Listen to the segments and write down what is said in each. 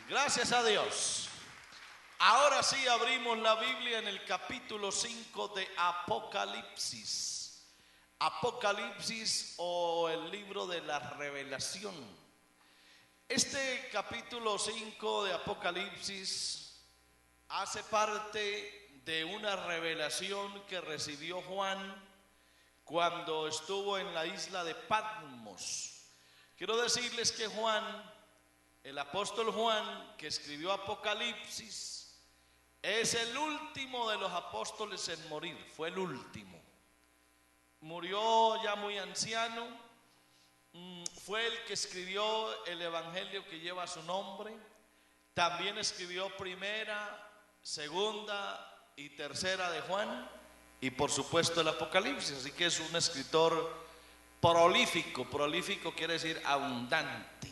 Gracias a Dios. Ahora sí abrimos la Biblia en el capítulo 5 de Apocalipsis. Apocalipsis o el libro de la revelación. Este capítulo 5 de Apocalipsis hace parte de una revelación que recibió Juan cuando estuvo en la isla de Patmos. Quiero decirles que Juan, el apóstol Juan, que escribió Apocalipsis, es el último de los apóstoles en morir, fue el último. Murió ya muy anciano, fue el que escribió el evangelio que lleva su nombre, también escribió primera, segunda y tercera de Juan, y por supuesto el Apocalipsis, así que es un escritor prolífico. Prolífico quiere decir abundante.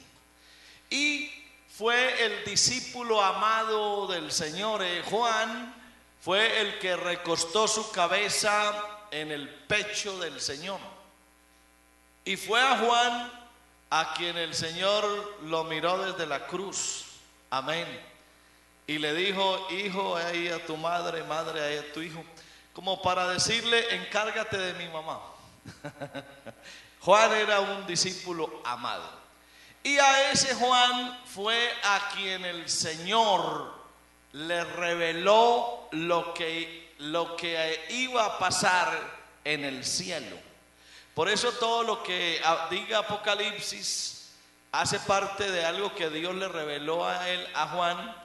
Y fue el discípulo amado del Señor. Juan fue el que recostó su cabeza en el pecho del Señor. Y fue a Juan a quien el Señor lo miró desde la cruz. Amén. Y le dijo: hijo, ahí a tu madre, madre, ahí a tu hijo. Como para decirle: encárgate de mi mamá. Juan era un discípulo amado. Y a ese Juan fue a quien el Señor le reveló lo que iba a pasar en el cielo. Por eso todo lo que diga Apocalipsis hace parte de algo que Dios le reveló a él, a Juan,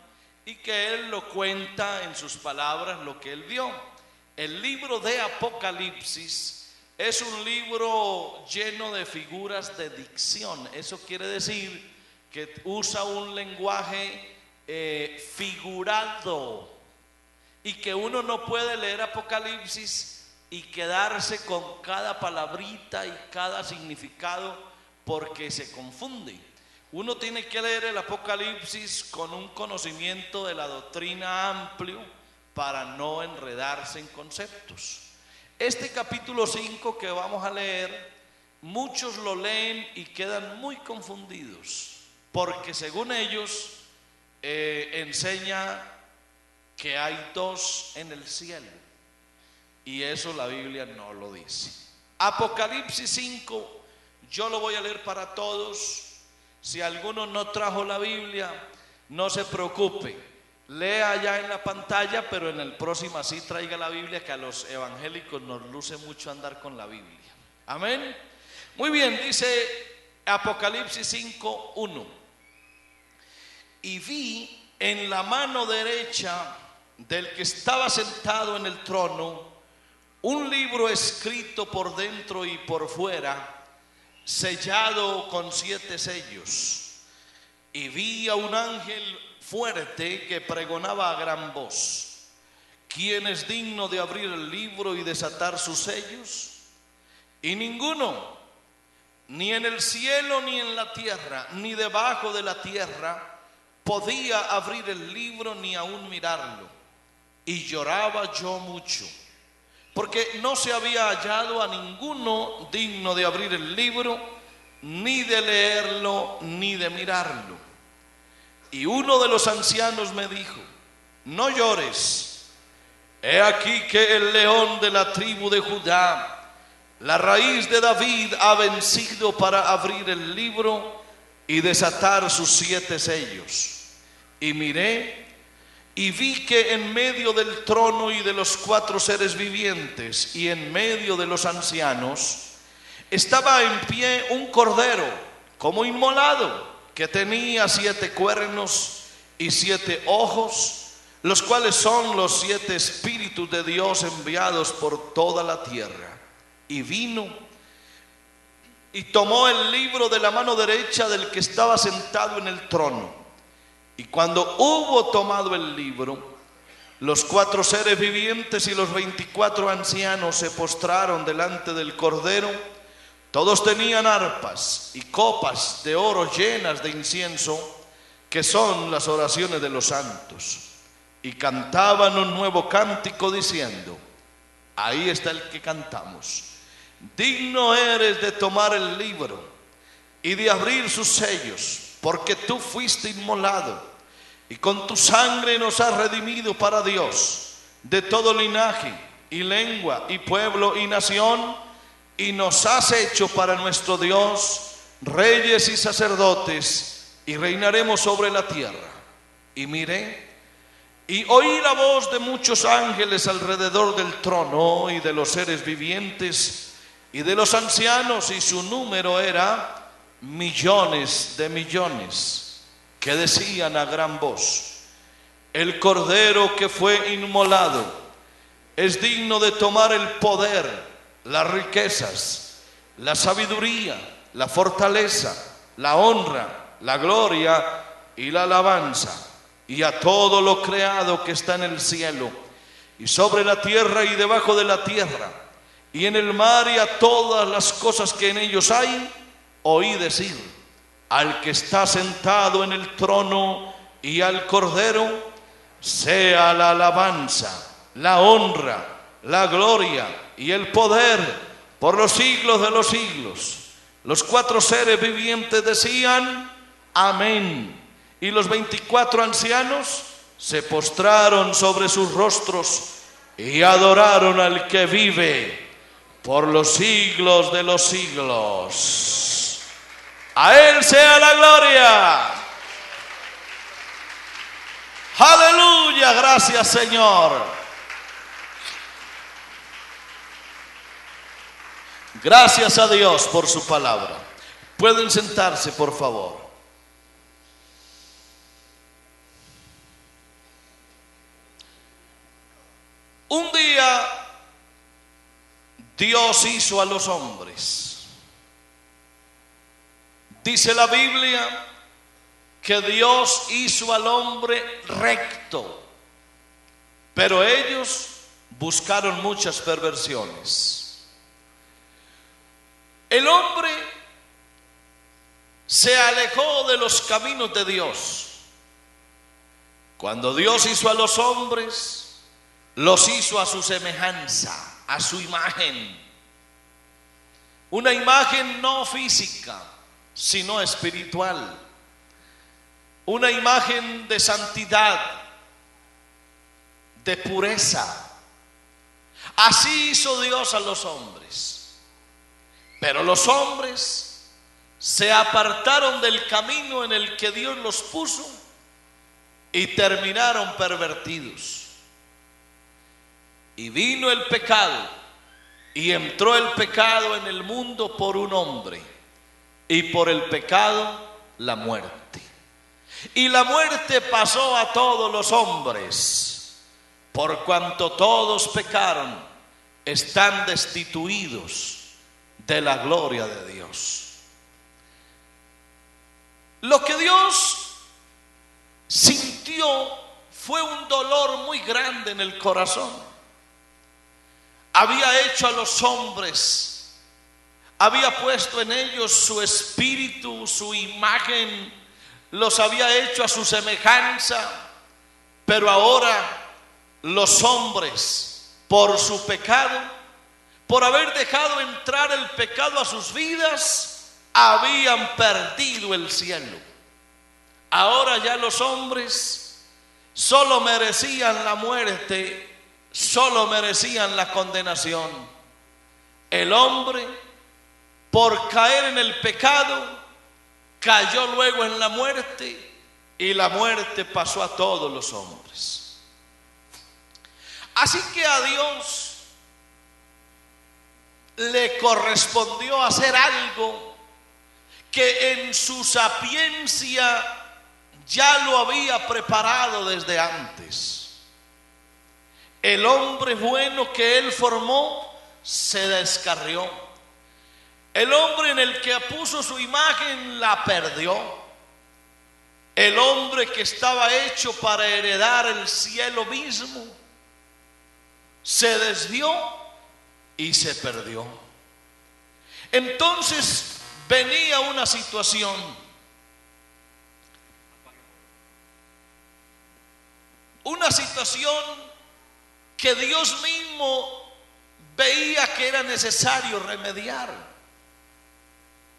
y que él lo cuenta en sus palabras, lo que él vio. El libro de Apocalipsis es un libro lleno de figuras de dicción. Eso quiere decir que usa un lenguaje figurado, y que uno no puede leer Apocalipsis y quedarse con cada palabrita y cada significado, porque se confunde. Uno tiene que leer el Apocalipsis con un conocimiento de la doctrina amplio para no enredarse en conceptos. Este capítulo 5 que vamos a leer, muchos lo leen y quedan muy confundidos, porque según ellos enseña que hay dos en el cielo, y eso la Biblia no lo dice. Apocalipsis 5, yo lo voy a leer para todos. Si alguno no trajo la Biblia, no se preocupe, lea allá en la pantalla, pero en el próximo así traiga la Biblia, que a los evangélicos nos luce mucho andar con la Biblia. Amén. Muy bien, dice Apocalipsis 5:1. Y vi en la mano derecha del que estaba sentado en el trono un libro escrito por dentro y por fuera, sellado con 7 sellos. Y vi a un ángel fuerte que pregonaba a gran voz: ¿quién es digno de abrir el libro y desatar sus sellos? Y ninguno, ni en el cielo, ni en la tierra, ni debajo de la tierra, podía abrir el libro ni aún mirarlo. Y lloraba yo mucho, porque no se había hallado a ninguno digno de abrir el libro, ni de leerlo, ni de mirarlo. Y uno de los ancianos me dijo: no llores, he aquí que el león de la tribu de Judá, la raíz de David, ha vencido para abrir el libro y desatar sus 7 sellos. Y miré y vi que en medio del trono y de los 4 seres vivientes y en medio de los ancianos estaba en pie un cordero como inmolado, que tenía 7 cuernos y 7 ojos, los cuales son los 7 espíritus de Dios enviados por toda la tierra. Y vino y tomó el libro de la mano derecha del que estaba sentado en el trono. Y cuando hubo tomado el libro, los 4 seres vivientes y los 24 ancianos se postraron delante del cordero. Todos tenían arpas y copas de oro llenas de incienso, que son las oraciones de los santos, y cantaban un nuevo cántico diciendo: ahí está el que cantamos: digno eres de tomar el libro y de abrir sus sellos, porque tú fuiste inmolado y con tu sangre nos has redimido para Dios de todo linaje y lengua y pueblo y nación, y nos has hecho para nuestro Dios reyes y sacerdotes, y reinaremos sobre la tierra. Y miré y oí la voz de muchos ángeles alrededor del trono y de los seres vivientes y de los ancianos, y su número era millones de millones, que decían a gran voz: el Cordero que fue inmolado es digno de tomar el poder, las riquezas, la sabiduría, la fortaleza, la honra, la gloria y la alabanza. Y a todo lo creado que está en el cielo y sobre la tierra y debajo de la tierra y en el mar, y a todas las cosas que en ellos hay, oí decir al que está sentado en el trono y al Cordero: sea la alabanza, la honra, la gloria y el poder por los siglos de los siglos. Los 4 seres vivientes decían: amén. Y los 24 ancianos se postraron sobre sus rostros y adoraron al que vive por los siglos de los siglos. A Él sea la gloria. Aleluya, gracias Señor. Gracias a Dios por su palabra. Pueden sentarse, por favor. Un día Dios hizo a los hombres. Dice la Biblia que Dios hizo al hombre recto, pero ellos buscaron muchas perversiones. El hombre se alejó de los caminos de Dios. Cuando Dios hizo a los hombres, los hizo a su semejanza, a su imagen. Una imagen no física, sino espiritual. Una imagen de santidad, de pureza. Así hizo Dios a los hombres. Pero los hombres se apartaron del camino en el que Dios los puso y terminaron pervertidos. Y vino el pecado, y entró el pecado en el mundo por un hombre, y por el pecado la muerte. Y la muerte pasó a todos los hombres, por cuanto todos pecaron, están destituidos de la gloria de Dios. Lo que Dios sintió fue un dolor muy grande en el corazón. Había hecho a los hombres, había puesto en ellos su espíritu, su imagen, los había hecho a su semejanza, pero ahora los hombres, por su pecado, por haber dejado entrar el pecado a sus vidas, habían perdido el cielo. Ahora ya los hombres solo merecían la muerte, solo merecían la condenación. El hombre, por caer en el pecado, cayó luego en la muerte, y la muerte pasó a todos los hombres. Así que a Dios le correspondió hacer algo que en su sapiencia ya lo había preparado desde antes. El hombre bueno que Él formó se descarrió. El hombre en el que puso su imagen la perdió. El hombre que estaba hecho para heredar el cielo mismo se desvió y se perdió. Entonces venía una situación que Dios mismo veía que era necesario remediar.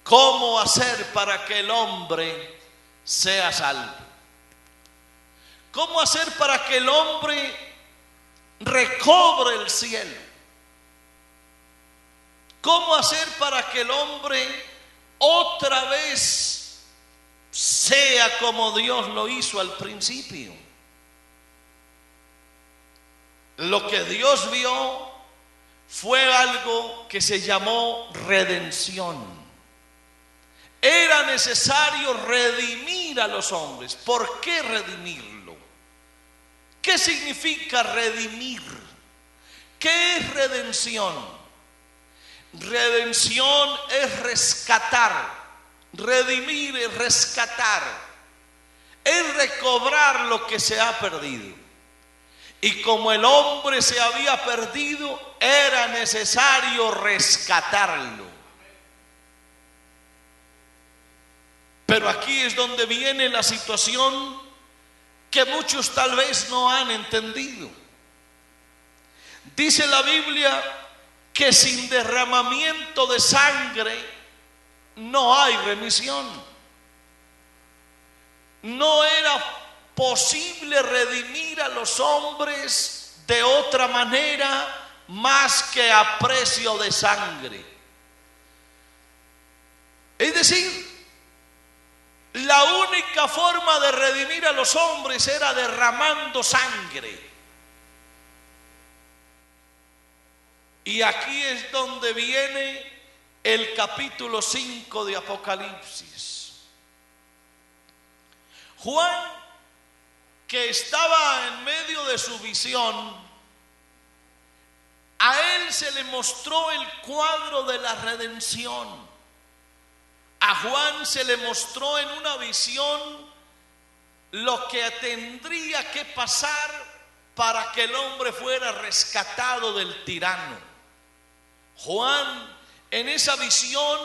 ¿Cómo hacer para que el hombre sea salvo? ¿Cómo hacer para que el hombre recobre el cielo? ¿Cómo hacer para que el hombre otra vez sea como Dios lo hizo al principio? Lo que Dios vio fue algo que se llamó redención. Era necesario redimir a los hombres. ¿Por qué redimirlo? ¿Qué significa redimir? ¿Qué es redención? Redención es rescatar. Redimir es rescatar. Es recobrar lo que se ha perdido. Y como el hombre se había perdido, era necesario rescatarlo. Pero aquí es donde viene la situación que muchos tal vez no han entendido. Dice la Biblia que sin derramamiento de sangre no hay remisión. No era posible redimir a los hombres de otra manera más que a precio de sangre. Es decir, la única forma de redimir a los hombres era derramando sangre. Y aquí es donde viene el capítulo 5 de Apocalipsis. Juan, que estaba en medio de su visión, a él se le mostró el cuadro de la redención. A Juan se le mostró en una visión lo que tendría que pasar para que el hombre fuera rescatado del tirano. Juan en esa visión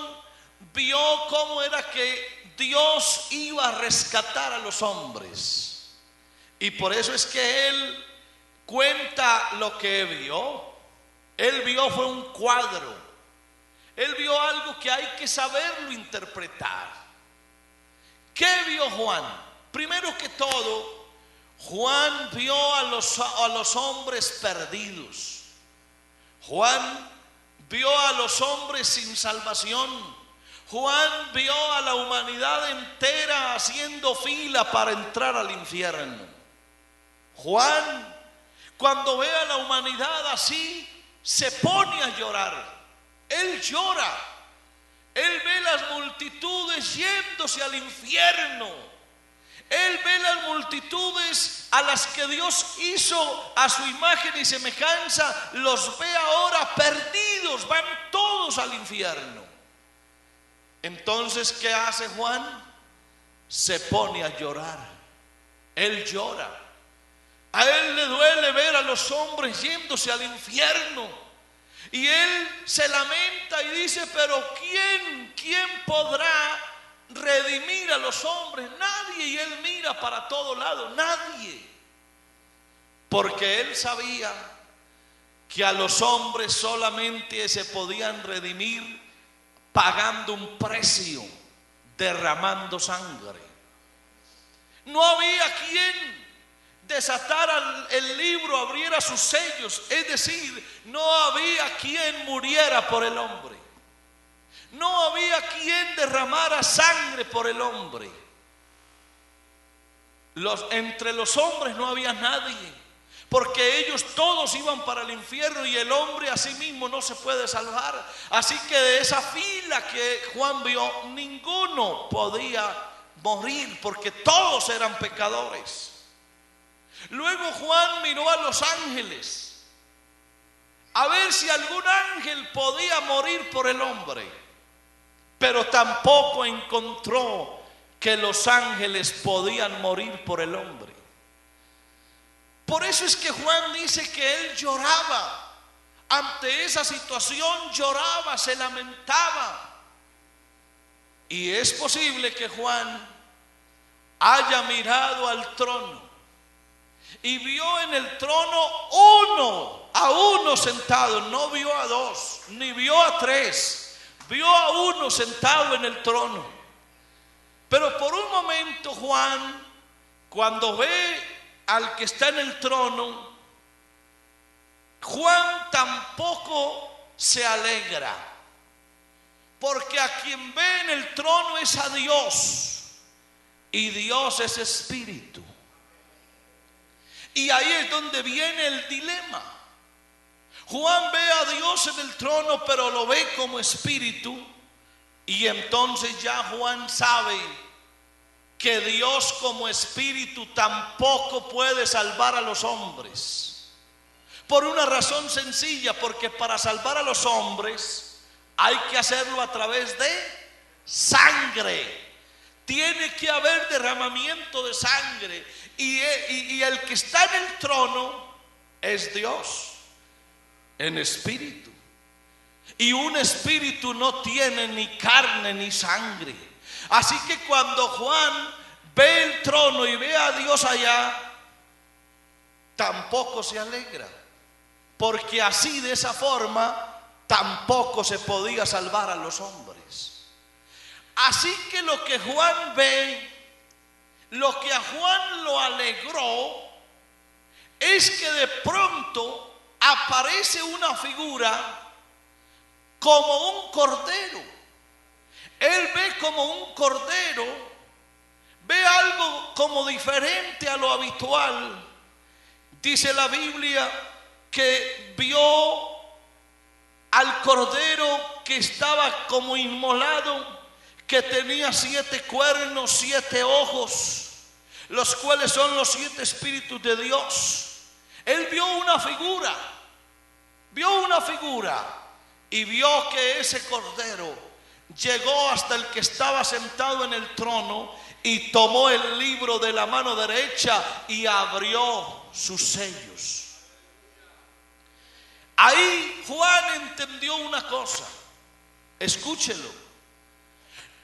vio cómo era que Dios iba a rescatar a los hombres. Y por eso es que él cuenta lo que vio. Él vio fue un cuadro. Él vio algo que hay que saberlo interpretar. ¿Qué vio Juan? Primero que todo, Juan vio a los hombres perdidos. Juan vio a los hombres sin salvación. Juan vio a la humanidad entera haciendo fila para entrar al infierno. Juan, cuando ve a la humanidad así, se pone a llorar. Él llora. Él ve las multitudes yéndose al infierno. Él ve las multitudes a las que Dios hizo a su imagen y semejanza. Los ve ahora perdidos. Van todos al infierno. Entonces, ¿qué hace Juan? Se pone a llorar. Él llora. A él le duele ver a los hombres yéndose al infierno. Y él se lamenta y dice, pero ¿quién podrá redimir a los hombres? Nadie. Y él mira para todo lado, nadie. Porque él sabía que a los hombres solamente se podían redimir pagando un precio, derramando sangre. No había quien desatara el libro, abriera sus sellos. Es decir, no había quien muriera por el hombre. No había quien derramara sangre por el hombre. Entre los hombres no había nadie, porque ellos todos iban para el infierno y el hombre a sí mismo no se puede salvar. Así que de esa fila que Juan vio, ninguno podía morir, porque todos eran pecadores. Luego Juan miró a los ángeles a ver si algún ángel podía morir por el hombre, pero tampoco encontró que los ángeles podían morir por el hombre. Por eso es que Juan dice que él lloraba ante esa situación, lloraba, se lamentaba. Y es posible que Juan haya mirado al trono y vio en el trono a uno sentado. No vio a dos, ni vio a tres. Vio a uno sentado en el trono. Pero por un momento Juan, cuando ve al que está en el trono, Juan tampoco se alegra, porque a quien ve en el trono es a Dios, y Dios es espíritu. Y ahí es donde viene el dilema. Juan ve a Dios en el trono, pero lo ve como espíritu, y entonces ya Juan sabe que Dios como espíritu tampoco puede salvar a los hombres. Por una razón sencilla, porque para salvar a los hombres hay que hacerlo a través de sangre. Tiene que haber derramamiento de sangre, y el que está en el trono es Dios en espíritu, y un espíritu no tiene ni carne ni sangre. Así que cuando Juan ve el trono y ve a Dios allá, tampoco se alegra, porque así, de esa forma, tampoco se podía salvar a los hombres. Así que lo que Juan ve, lo que a Juan lo alegró, es que de pronto aparece una figura como un cordero. Él ve como un cordero, ve algo como diferente a lo habitual. Dice la Biblia que vio al cordero que estaba como inmolado, que tenía 7 cuernos, 7 ojos, los cuales son los 7 espíritus de Dios. Él vio una figura y vio que ese cordero llegó hasta el que estaba sentado en el trono y tomó el libro de la mano derecha y abrió sus sellos. Ahí Juan entendió una cosa, escúchelo.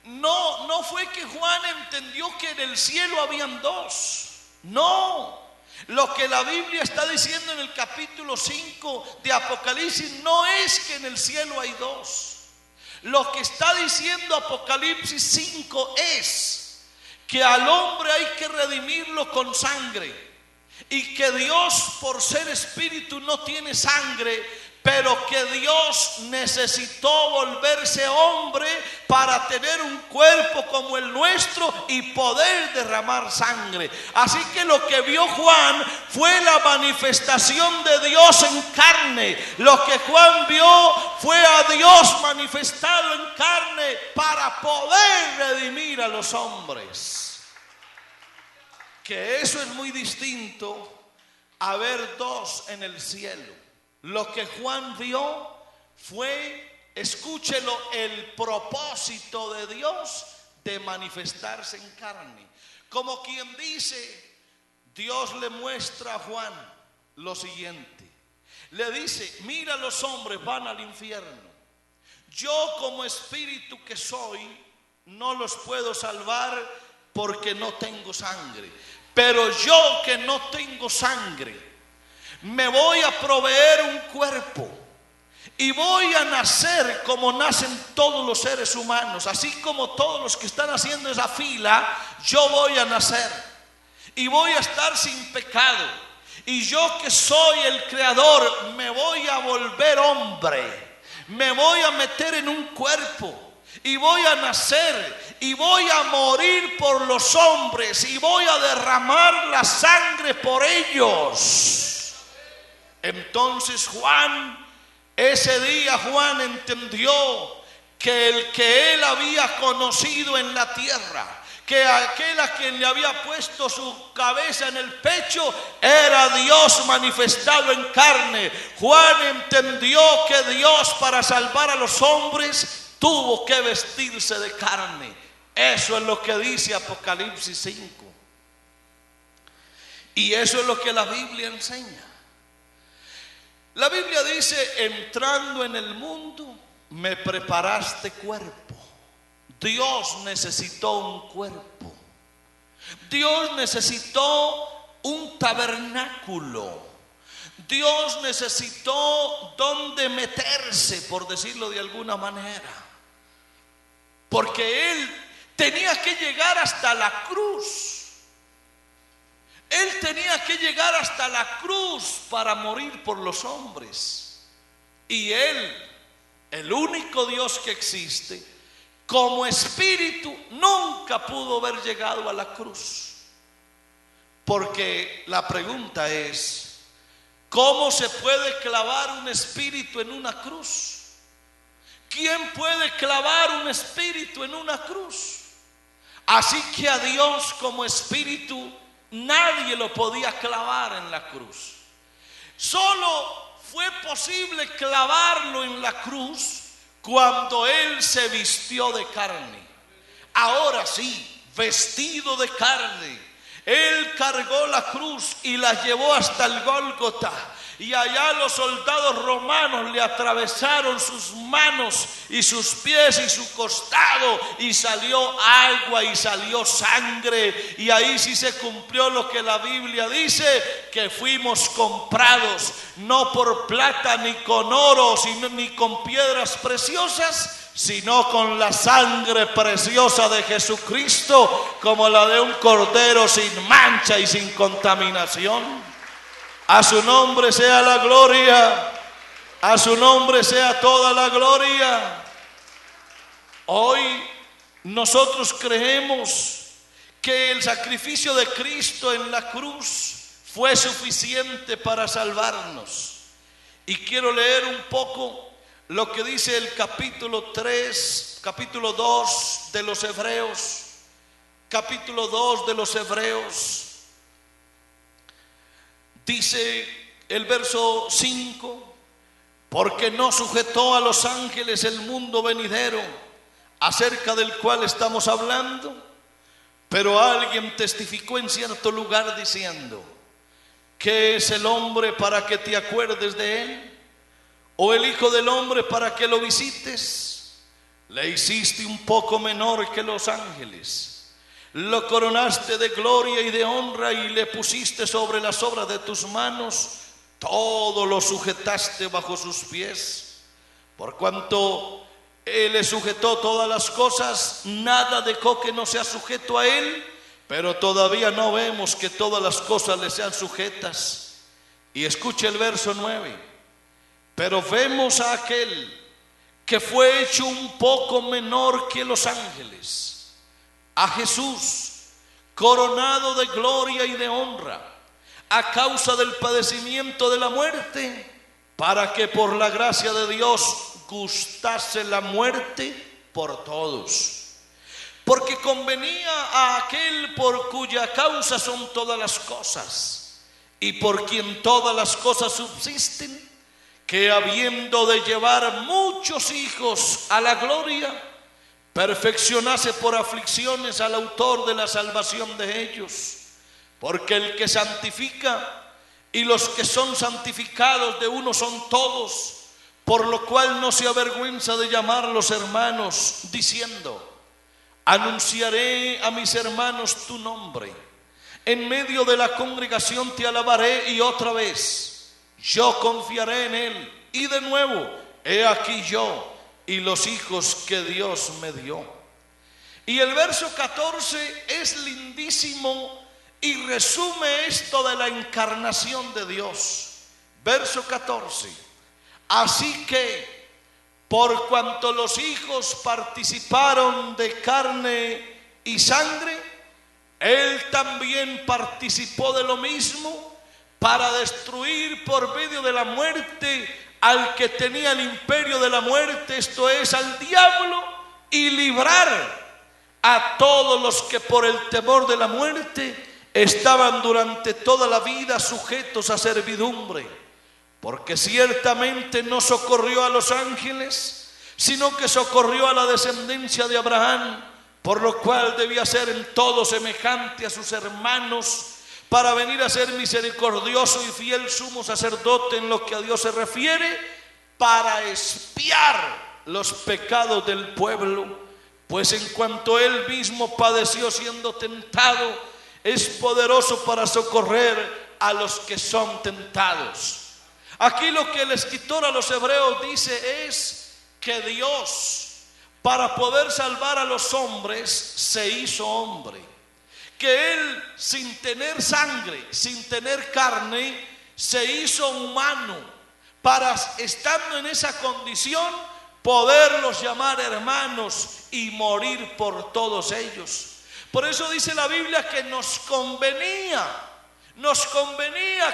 No fue que Juan entendió que en el cielo habían 2, no. Lo que la Biblia está diciendo en el capítulo 5 de Apocalipsis no es que en el cielo hay 2. Lo que está diciendo Apocalipsis 5 es que al hombre hay que redimirlo con sangre, y que Dios, por ser espíritu, no tiene sangre, pero que Dios necesitó volverse hombre para tener un cuerpo como el nuestro y poder derramar sangre. Así que lo que vio Juan fue la manifestación de Dios en carne. Lo que Juan vio fue a Dios manifestado en carne para poder redimir a los hombres. Que eso es muy distinto a ver 2 en el cielo. Lo que Juan vio fue, escúchelo, el propósito de Dios de manifestarse en carne. Como quien dice, Dios le muestra a Juan lo siguiente. Le dice: mira, los hombres van al infierno. Yo, como espíritu que soy, no los puedo salvar porque no tengo sangre. Pero yo, que no tengo sangre, me voy a proveer un cuerpo y voy a nacer como nacen todos los seres humanos. Así como todos los que están haciendo esa fila, yo voy a nacer y voy a estar sin pecado. Y yo, que soy el creador, me voy a volver hombre, me voy a meter en un cuerpo y voy a nacer y voy a morir por los hombres y voy a derramar la sangre por ellos. Entonces ese día Juan entendió que el que él había conocido en la tierra, que aquel a quien le había puesto su cabeza en el pecho, era Dios manifestado en carne. Juan entendió que Dios, para salvar a los hombres, tuvo que vestirse de carne. Eso es lo que dice Apocalipsis 5. Y eso es lo que la Biblia enseña. La Biblia dice: entrando en el mundo me preparaste cuerpo. Dios necesitó un cuerpo. Dios necesitó un tabernáculo. Dios necesitó donde meterse, por decirlo de alguna manera, porque Él tenía que llegar hasta la cruz. Él tenía que llegar hasta la cruz para morir por los hombres. Y Él, el único Dios que existe, como espíritu, nunca pudo haber llegado a la cruz. Porque la pregunta es, ¿cómo se puede clavar un espíritu en una cruz? ¿Quién puede clavar un espíritu en una cruz? Así que a Dios como espíritu nadie lo podía clavar en la cruz. Solo fue posible clavarlo en la cruz cuando Él se vistió de carne. Ahora sí, vestido de carne, Él cargó la cruz y la llevó hasta el Gólgota. Y allá los soldados romanos le atravesaron sus manos y sus pies y su costado, y salió agua y salió sangre. Y ahí sí se cumplió lo que la Biblia dice, que fuimos comprados no por plata ni con oro, sino ni con piedras preciosas, sino con la sangre preciosa de Jesucristo, como la de un cordero sin mancha y sin contaminación. A su nombre sea la gloria, a su nombre sea toda la gloria. Hoy nosotros creemos que el sacrificio de Cristo en la cruz fue suficiente para salvarnos. Y quiero leer un poco lo que dice el capítulo 2 de los Hebreos. Capítulo 2 de los Hebreos. Dice el verso 5, porque no sujetó a los ángeles el mundo venidero, acerca del cual estamos hablando, pero alguien testificó en cierto lugar diciendo, ¿qué es el hombre para que te acuerdes de él? ¿O el hijo del hombre para que lo visites? Le hiciste un poco menor que los ángeles. Lo coronaste de gloria y de honra y le pusiste sobre las obras de tus manos. Todo lo sujetaste bajo sus pies. Por cuanto Él le sujetó todas las cosas, nada dejó que no sea sujeto a Él. Pero todavía no vemos que todas las cosas le sean sujetas. Y escuche el verso 9. Pero vemos a aquel que fue hecho un poco menor que los ángeles, a Jesús, coronado de gloria y de honra, a causa del padecimiento de la muerte, para que por la gracia de Dios gustase la muerte por todos. Porque convenía a aquel por cuya causa son todas las cosas, y por quien todas las cosas subsisten, que habiendo de llevar muchos hijos a la gloria, perfeccionase por aflicciones al autor de la salvación de ellos. Porque el que santifica y los que son santificados de uno son todos, por lo cual no se avergüenza de llamarlos hermanos, diciendo, anunciaré a mis hermanos tu nombre, en medio de la congregación te alabaré, y otra vez yo confiaré en él, y de nuevo, he aquí yo y los hijos que Dios me dio. Y el verso 14 es lindísimo y resume esto de la encarnación de Dios. Verso 14. Así que, por cuanto los hijos participaron de carne y sangre, Él también participó de lo mismo, para destruir por medio de la muerte al que tenía el imperio de la muerte, esto es, al diablo, y librar a todos los que por el temor de la muerte estaban durante toda la vida sujetos a servidumbre. Porque ciertamente no socorrió a los ángeles, sino que socorrió a la descendencia de Abraham, por lo cual debía ser en todo semejante a sus hermanos, para venir a ser misericordioso y fiel sumo sacerdote en lo que a Dios se refiere, para expiar los pecados del pueblo. Pues en cuanto Él mismo padeció siendo tentado, es poderoso para socorrer a los que son tentados. Aquí lo que el escritor a los Hebreos dice es que Dios, para poder salvar a los hombres, se hizo hombre. Que Él sin tener sangre, sin tener carne, se hizo humano para, estando en esa condición, poderlos llamar hermanos y morir por todos ellos. Por eso dice la Biblia que nos convenía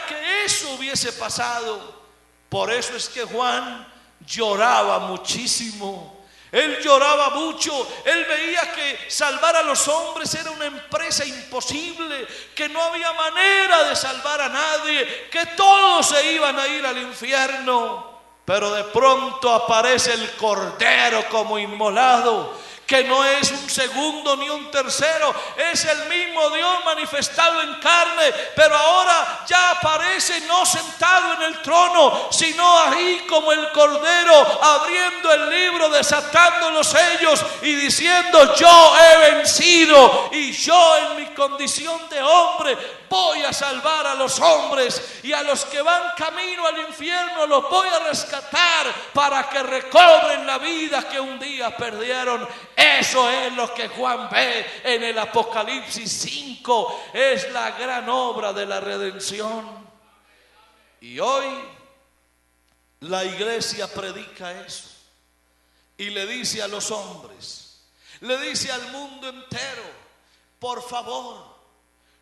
que eso hubiese pasado. Por eso es que Juan lloraba muchísimo. Él lloraba mucho. Él veía que salvar a los hombres era una empresa imposible, que no había manera de salvar a nadie, que todos se iban a ir al infierno. Pero de pronto aparece el Cordero como inmolado, que no es un segundo ni un tercero, es el mismo Dios manifestado en carne, pero ahora ya aparece no sentado en el trono, sino ahí como el Cordero, abriendo el libro, desatando los sellos y diciendo: yo he vencido y yo en mi condición de hombre voy a salvar a los hombres, y a los que van camino al infierno los voy a rescatar para que recobren la vida que un día perdieron. Eso es lo que Juan ve en el Apocalipsis 5. Es la gran obra de la redención. Y hoy la iglesia predica eso y le dice a los hombres, le dice al mundo entero: por favor,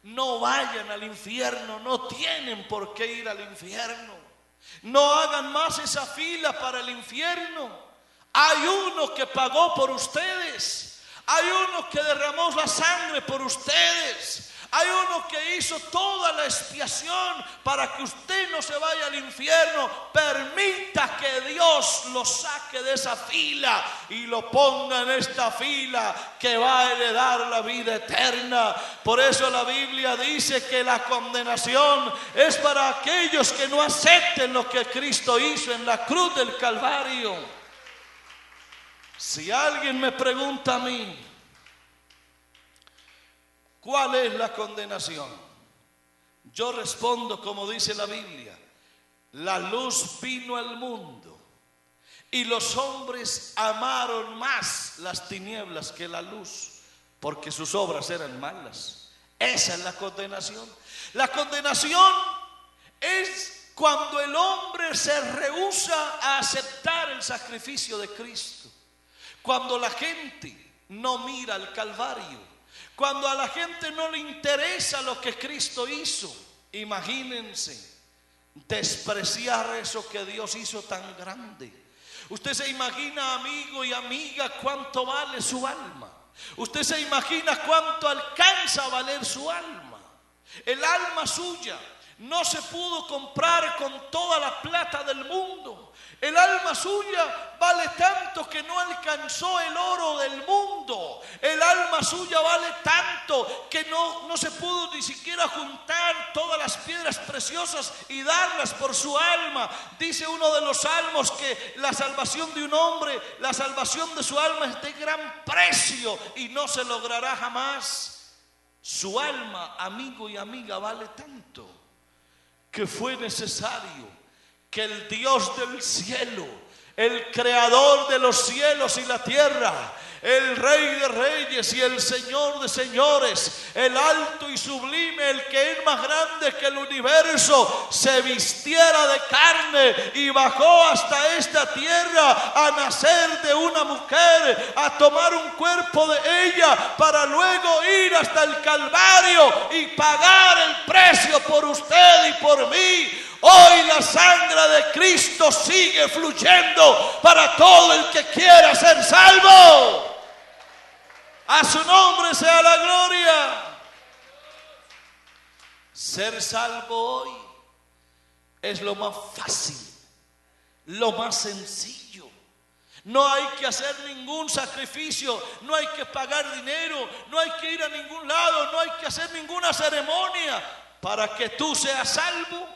no vayan al infierno, no tienen por qué ir al infierno. No hagan más esa fila para el infierno. Hay uno que pagó por ustedes. Hay uno que derramó la sangre por ustedes. Hay uno que hizo toda la expiación para que usted no se vaya al infierno. Permita que Dios lo saque de esa fila y lo ponga en esta fila que va a heredar la vida eterna. Por eso la Biblia dice que la condenación es para aquellos que no acepten lo que Cristo hizo en la cruz del Calvario. Si alguien me pregunta a mí, ¿cuál es la condenación? Yo respondo como dice la Biblia: la luz vino al mundo y los hombres amaron más las tinieblas que la luz, porque sus obras eran malas. Esa es la condenación. La condenación es cuando el hombre se rehúsa a aceptar el sacrificio de Cristo, cuando la gente no mira al Calvario, cuando a la gente no le interesa lo que Cristo hizo. Imagínense despreciar eso que Dios hizo tan grande. Usted se imagina, amigo y amiga, cuánto vale su alma. Usted se imagina cuánto alcanza a valer su alma. El alma suya no se pudo comprar con toda la plata del mundo. El alma suya vale tanto que no alcanzó el oro del mundo. El alma suya vale tanto que no se pudo ni siquiera juntar todas las piedras preciosas y darlas por su alma. Dice uno de los salmos que la salvación de un hombre, la salvación de su alma es de gran precio y no se logrará jamás. Su alma, amigo y amiga, vale tanto que fue necesario que el Dios del cielo, el creador de los cielos y la tierra, el Rey de reyes y el Señor de señores, el alto y sublime, el que es más grande que el universo, se vistiera de carne y bajó hasta esta tierra a nacer de una mujer, a tomar un cuerpo de ella para luego ir hasta el Calvario y pagar el precio por usted y por mí. Hoy la sangre de Cristo sigue fluyendo para todo el que quiera ser salvo. A su nombre sea la gloria. Ser salvo hoy es lo más fácil, lo más sencillo. No hay que hacer ningún sacrificio, no hay que pagar dinero, no hay que ir a ningún lado, no hay que hacer ninguna ceremonia para que tú seas salvo.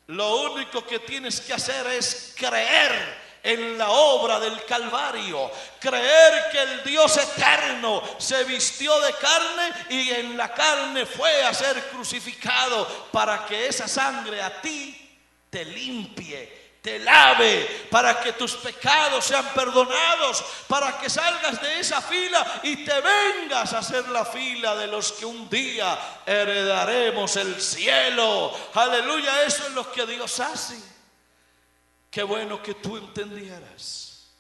Lo único que tienes que hacer es creer en la obra del Calvario, creer que el Dios eterno se vistió de carne y en la carne fue a ser crucificado para que esa sangre a ti te limpie, te lave, para que tus pecados sean perdonados, para que salgas de esa fila y te vengas a hacer la fila de los que un día heredaremos el cielo. Aleluya, eso es lo que Dios hace. Qué bueno que tú entendieras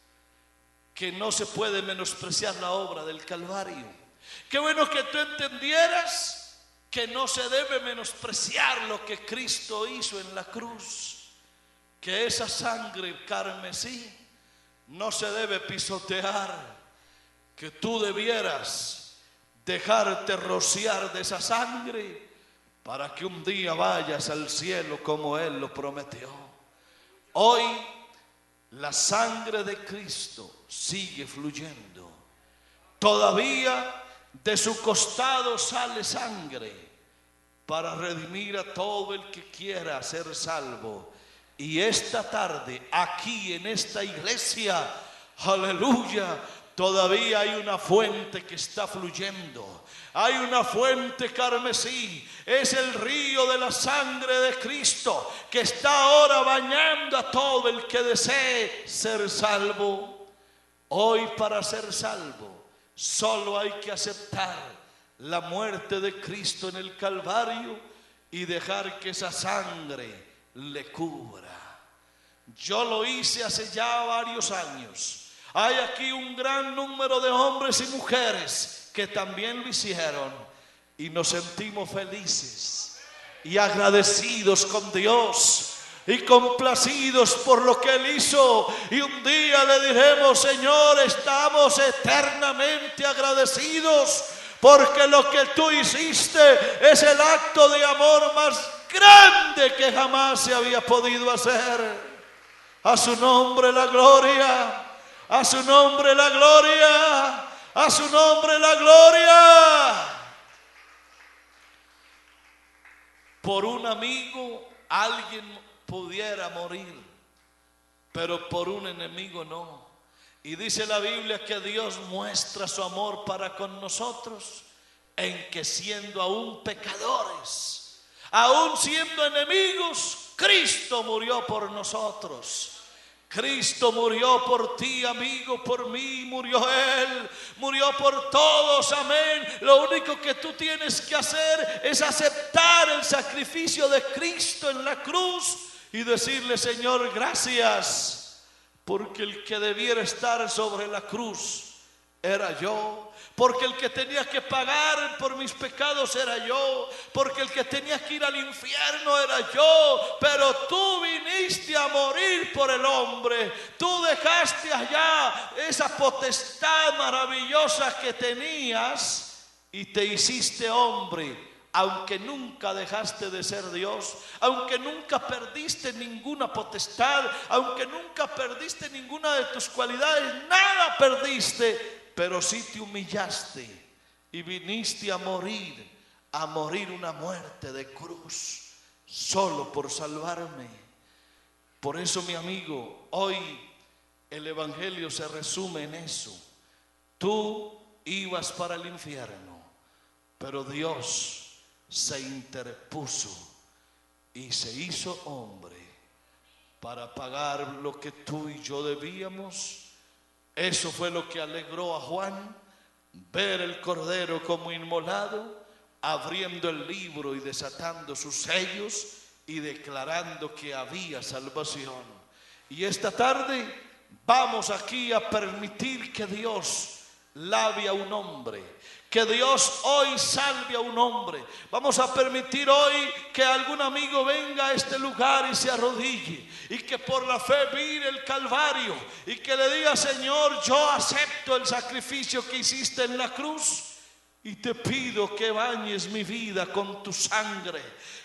que no se puede menospreciar la obra del Calvario. Qué bueno que tú entendieras que no se debe menospreciar lo que Cristo hizo en la cruz. Que esa sangre carmesí no se debe pisotear, que tú debieras dejarte rociar de esa sangre para que un día vayas al cielo como Él lo prometió. Hoy la sangre de Cristo sigue fluyendo. Todavía de su costado sale sangre para redimir a todo el que quiera ser salvo. Y esta tarde, aquí en esta iglesia, aleluya, todavía hay una fuente que está fluyendo. Hay una fuente carmesí, es el río de la sangre de Cristo que está ahora bañando a todo el que desee ser salvo. Hoy, para ser salvo, solo hay que aceptar la muerte de Cristo en el Calvario y dejar que esa sangre le cubra. Yo lo hice hace ya varios años. Hay aquí un gran número de hombres y mujeres que también lo hicieron y nos sentimos felices y agradecidos con Dios y complacidos por lo que Él hizo. Y un día le diremos: Señor, estamos eternamente agradecidos porque lo que tú hiciste es el acto de amor más grande que jamás se había podido hacer. A su nombre la gloria, a su nombre la gloria, a su nombre la gloria. Por un amigo alguien pudiera morir, pero por un enemigo no. Y dice la Biblia que Dios muestra su amor para con nosotros en que, siendo aún pecadores, aún siendo enemigos, Cristo murió por nosotros. Cristo murió por ti, amigo, por mí, murió Él, murió por todos, amén. Lo único que tú tienes que hacer es aceptar el sacrificio de Cristo en la cruz y decirle: Señor, gracias, porque el que debiera estar sobre la cruz era yo. Porque el que tenía que pagar por mis pecados era yo. Porque el que tenía que ir al infierno era yo. Pero tú viniste a morir por el hombre. Tú dejaste allá esa potestad maravillosa que tenías y te hiciste hombre. Aunque nunca dejaste de ser Dios, aunque nunca perdiste ninguna potestad, aunque nunca perdiste ninguna de tus cualidades, nada perdiste. Pero sí te humillaste y viniste a morir una muerte de cruz, solo por salvarme. Por eso, mi amigo, hoy el evangelio se resume en eso. Tú ibas para el infierno, pero Dios se interpuso y se hizo hombre para pagar lo que tú y yo debíamos. Eso fue lo que alegró a Juan, ver el cordero como inmolado, abriendo el libro y desatando sus sellos y declarando que había salvación. Y esta tarde vamos aquí a permitir que Dios lave a un hombre, que Dios hoy salve a un hombre. Vamos a permitir hoy que algún amigo venga a este lugar y se arrodille y que por la fe mire el Calvario y que le diga: Señor, yo acepto el sacrificio que hiciste en la cruz y te pido que bañes mi vida con tu sangre,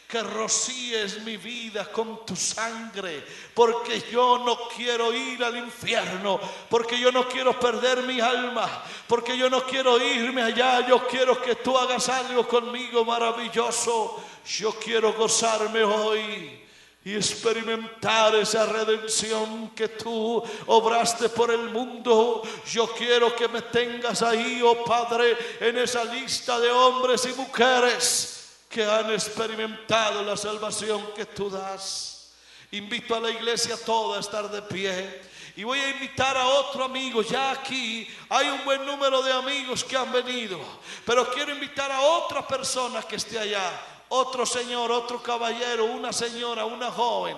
que rocíes mi vida con tu sangre, porque yo no quiero ir al infierno, porque yo no quiero perder mi alma, porque yo no quiero irme allá. Yo quiero que tú hagas algo conmigo maravilloso. Yo quiero gozarme hoy y experimentar esa redención que tú obraste por el mundo. Yo quiero que me tengas ahí, oh Padre, en esa lista de hombres y mujeres que han experimentado la salvación que tú das. Invito a la iglesia toda a estar de pie. Y voy a invitar a otro amigo. Ya aquí hay un buen número de amigos que han venido, pero quiero invitar a otra persona que esté allá. Otro señor, otro caballero, una señora, una joven,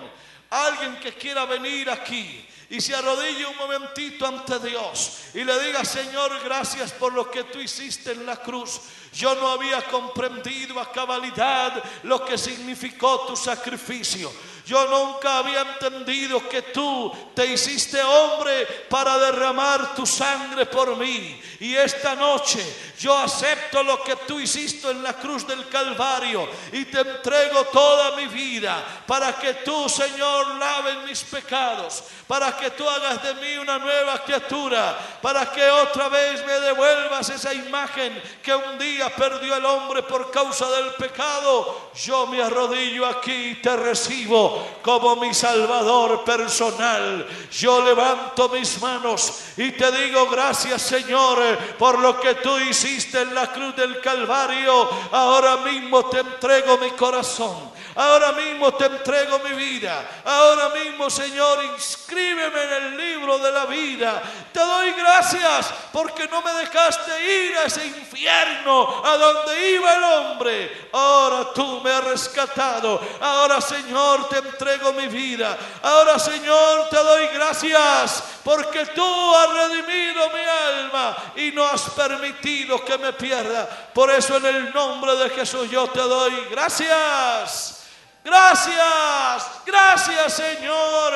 alguien que quiera venir aquí y se arrodille un momentito ante Dios y le diga: Señor, gracias por lo que tú hiciste en la cruz. Yo no había comprendido a cabalidad lo que significó tu sacrificio. Yo nunca había entendido que tú te hiciste hombre para derramar tu sangre por mí. Y esta noche yo acepto lo que tú hiciste en la cruz del Calvario y te entrego toda mi vida para que tú, Señor, laves mis pecados, para que tú hagas de mí una nueva criatura, para que otra vez me devuelvas esa imagen que un día perdió el hombre por causa del pecado. Yo me arrodillo aquí y te recibo como mi Salvador personal. Yo levanto mis manos y te digo: gracias, Señor, por lo que tú hiciste en la cruz del Calvario. Ahora mismo te entrego mi corazón. Ahora mismo te entrego mi vida. Ahora mismo, Señor, inscríbeme en el libro de la vida. Te doy gracias porque no me dejaste ir a ese infierno a donde iba el hombre. Ahora tú me has rescatado. Ahora, Señor, te entrego mi vida. Ahora, Señor, te doy gracias porque tú has redimido mi alma y no has permitido que me pierda. Por eso, en el nombre de Jesús, yo te doy gracias. Gracias, gracias, Señor,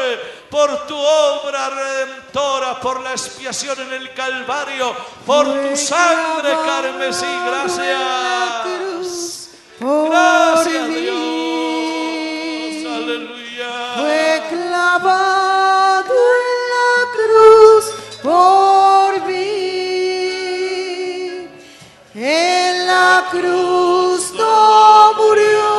por tu obra redentora, por la expiación en el Calvario, por tu sangre carmesí. Gracias, gracias, Dios, aleluya. Fue clavado en la cruz por mí, en la cruz no murió.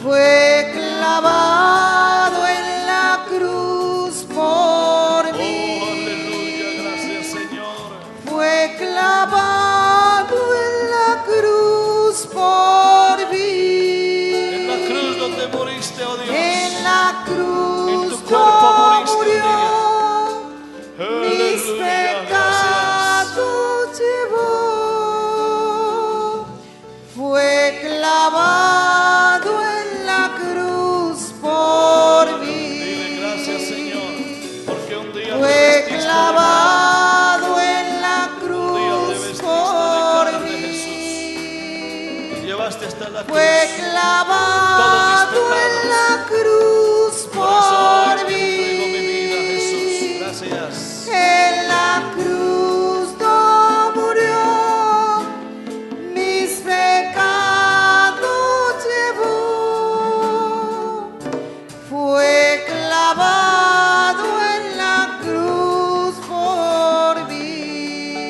Fue clavado en la cruz por mí. Oh, aleluya, gracias, Señor. Fue clavado en la cruz por mí. En la cruz donde moriste, oh Dios. En la cruz en tu cuerpo moriste murió. Mis Aleluya, pecados llevó. Fue clavado en la cruz por mí. Dile gracias, Señor, porque un día Fue clavado en la cruz por mí. Llevaste hasta la cruz. Fue clavado en la cruz Por eso hoy por te mí. entrego mi vida, Jesús. Gracias. En la cruz no murió, mis pecados llevó. Fue clavado en la cruz por mí.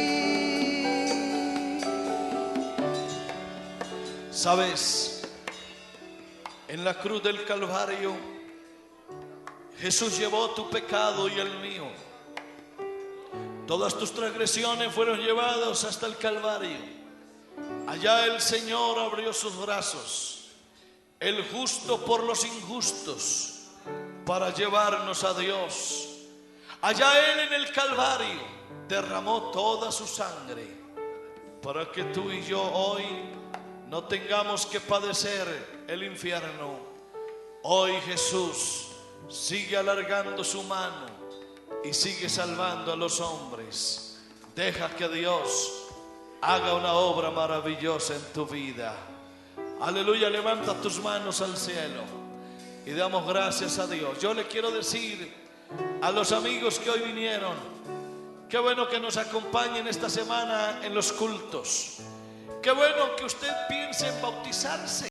¿Sabes? En la cruz del Calvario, Jesús llevó tu pecado y el mío. Todas tus transgresiones fueron llevadas hasta el Calvario. Allá el Señor abrió sus brazos, el justo por los injustos, para llevarnos a Dios. Allá Él en el Calvario derramó toda su sangre para que tú y yo hoy no tengamos que padecer el infierno. Hoy Jesús sigue alargando su mano y sigue salvando a los hombres. Deja que Dios haga una obra maravillosa en tu vida. Aleluya, levanta tus manos al cielo y damos gracias a Dios. Yo le quiero decir a los amigos que hoy vinieron, qué bueno que nos acompañen esta semana en los cultos. Qué bueno que usted piense en bautizarse.